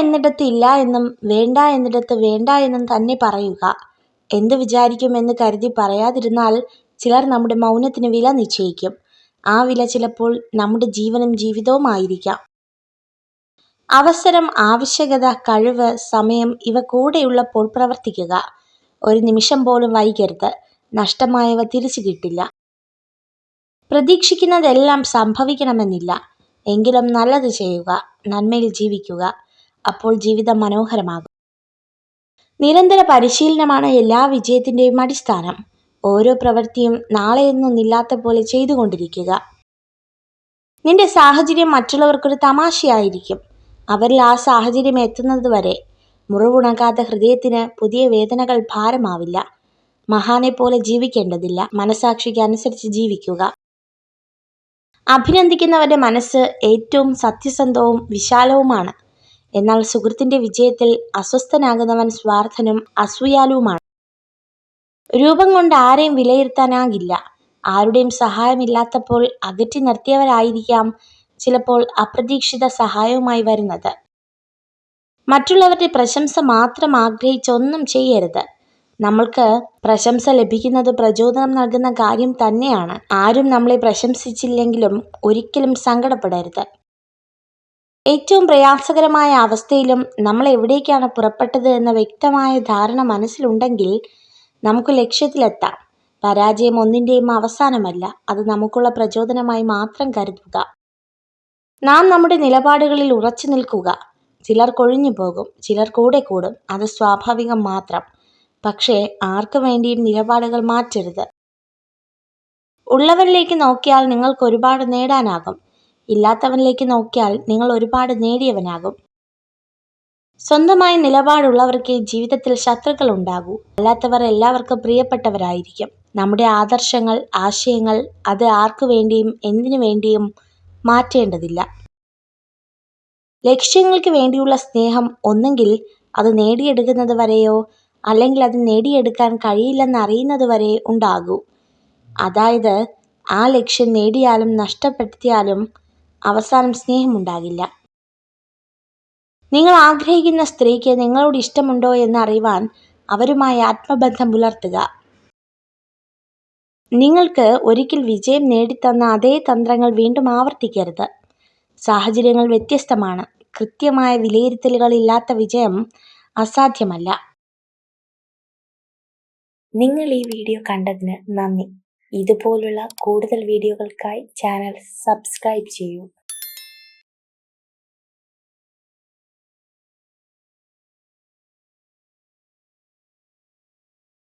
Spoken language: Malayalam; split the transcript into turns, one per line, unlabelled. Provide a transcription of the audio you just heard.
എന്നിടത്ത് ഇല്ല എന്നും വേണ്ട എന്നിടത്ത് വേണ്ട എന്നും തന്നെ പറയുക. എന്ത് വിചാരിക്കുമെന്ന് കരുതി പറയാതിരുന്നാൽ ചിലർ നമ്മുടെ മൗനത്തിന് വില നിശ്ചയിക്കും. ആ വില ചിലപ്പോൾ നമ്മുടെ ജീവനും ജീവിതവുമായിരിക്കാം. അവസരം, ആവശ്യകത, കഴിവ്, സമയം ഇവ കൂടെയുള്ളപ്പോൾ പ്രവർത്തിക്കുക. ഒരു നിമിഷം പോലും വൈകരുത്. നഷ്ടമായവ തിരിച്ചു കിട്ടില്ല. പ്രതീക്ഷിക്കുന്നതെല്ലാം സംഭവിക്കണമെന്നില്ല. എങ്കിലും നല്ലത് ചെയ്യുക, നന്മയിൽ ജീവിക്കുക. അപ്പോൾ ജീവിതം മനോഹരമാകും. നിരന്തര പരിശീലനമാണ് എല്ലാ വിജയത്തിൻ്റെയും അടിസ്ഥാനം. ഓരോ പ്രവൃത്തിയും നാളെയൊന്നുമില്ലാത്ത പോലെ ചെയ്തുകൊണ്ടിരിക്കുക. നിന്റെ സാഹചര്യം മറ്റുള്ളവർക്കൊരു തമാശയായിരിക്കും. അവരിൽ ആ സാഹചര്യം എത്തുന്നത് വരെ മുറിവുണങ്ങാത്ത ഹൃദയത്തിന് പുതിയ വേദനകൾ ഭാരമാവില്ല. മഹാനെ പോലെ ജീവിക്കേണ്ടതില്ല. മനസാക്ഷിക്ക് അനുസരിച്ച് ജീവിക്കുക. അഭിനന്ദിക്കുന്നവരുടെ മനസ്സ് ഏറ്റവും സത്യസന്ധവും വിശാലവുമാണ്. എന്നാൽ സുഹൃത്തിന്റെ വിജയത്തിൽ അസ്വസ്ഥനാകുന്നവൻ സ്വാർത്ഥനും അസൂയാലുവുമാണ്. രൂപം കൊണ്ട് ആരെയും വിലയിരുത്താനാകില്ല. ആരുടെയും സഹായമില്ലാത്തപ്പോൾ അകറ്റി നിർത്തിയവരായിരിക്കാം ചിലപ്പോൾ അപ്രതീക്ഷിത സഹായവുമായി വരുന്നത്. മറ്റുള്ളവരുടെ പ്രശംസ മാത്രം ആഗ്രഹിച്ചൊന്നും ചെയ്യരുത്. നമ്മൾക്ക് പ്രശംസ ലഭിക്കുന്നത് പ്രചോദനം നൽകുന്ന കാര്യം തന്നെയാണ്. ആരും നമ്മളെ പ്രശംസിച്ചില്ലെങ്കിലും ഒരിക്കലും സങ്കടപ്പെടരുത്. ഏറ്റവും പ്രയാസകരമായ അവസ്ഥയിലും നമ്മൾ എവിടേക്കാണ് പുറപ്പെട്ടത് എന്ന വ്യക്തമായ ധാരണ മനസ്സിലുണ്ടെങ്കിൽ നമുക്ക് ലക്ഷ്യത്തിലെത്താം. പരാജയം ഒന്നിൻ്റെയും അവസാനമല്ല, അത് നമുക്കുള്ള പ്രചോദനമായി മാത്രം കരുതുക. നാം നമ്മുടെ നിലപാടുകളിൽ ഉറച്ചു നിൽക്കുക. ചിലർ കൊഴിഞ്ഞു പോകും, ചിലർ കൂടെ കൂടും, അത് സ്വാഭാവികം മാത്രം. പക്ഷേ ആർക്കു വേണ്ടിയും നിലപാടുകൾ മാറ്റരുത്. ഉള്ളവരിലേക്ക് നോക്കിയാൽ നിങ്ങൾക്ക് ഒരുപാട് നേടാനാകും. ഇല്ലാത്തവനിലേക്ക് നോക്കിയാൽ നിങ്ങൾ ഒരുപാട് നേടിയവനാകും. സ്വന്തമായി നിലപാടുള്ളവർക്ക് ജീവിതത്തിൽ ശത്രുക്കൾ ഉണ്ടാകൂ. അല്ലാത്തവർ എല്ലാവർക്കും പ്രിയപ്പെട്ടവരായിരിക്കും. നമ്മുടെ ആദർശങ്ങൾ, ആശയങ്ങൾ അത് ആർക്കു വേണ്ടിയും എന്തിനു വേണ്ടിയും മാറ്റേണ്ടതില്ല. ലക്ഷ്യങ്ങൾക്ക് വേണ്ടിയുള്ള സ്നേഹം ഒന്നെങ്കിൽ അത് നേടിയെടുക്കുന്നത് വരെയോ അല്ലെങ്കിൽ അത് നേടിയെടുക്കാൻ കഴിയില്ലെന്ന് അറിയുന്നത് വരെ ഉണ്ടാകൂ. അതായത് ആ ലക്ഷ്യം നേടിയാലും നഷ്ടപ്പെടുത്തിയാലും അവസാനം സ്നേഹമുണ്ടാകില്ല. നിങ്ങൾ ആഗ്രഹിക്കുന്ന സ്ത്രീക്ക് നിങ്ങളോട് ഇഷ്ടമുണ്ടോ എന്ന് അറിയുവാൻ അവരുമായി ആത്മബന്ധം പുലർത്തുക. നിങ്ങൾക്ക് ഒരിക്കൽ വിജയം നേടിത്തന്ന അതേ തന്ത്രങ്ങൾ വീണ്ടും ആവർത്തിക്കരുത്. സാഹചര്യങ്ങൾ വ്യത്യസ്തമാണ്. കൃത്യമായ വിലയിരുത്തലുകളില്ലാത്ത വിജയം അസാധ്യമല്ല. നിങ്ങൾ ഈ വീഡിയോ കണ്ടതിന് നന്ദി. ഇതുപോലുള്ള കൂടുതൽ വീഡിയോകൾക്കായി ചാനൽ സബ്സ്ക്രൈബ് ചെയ്യൂ.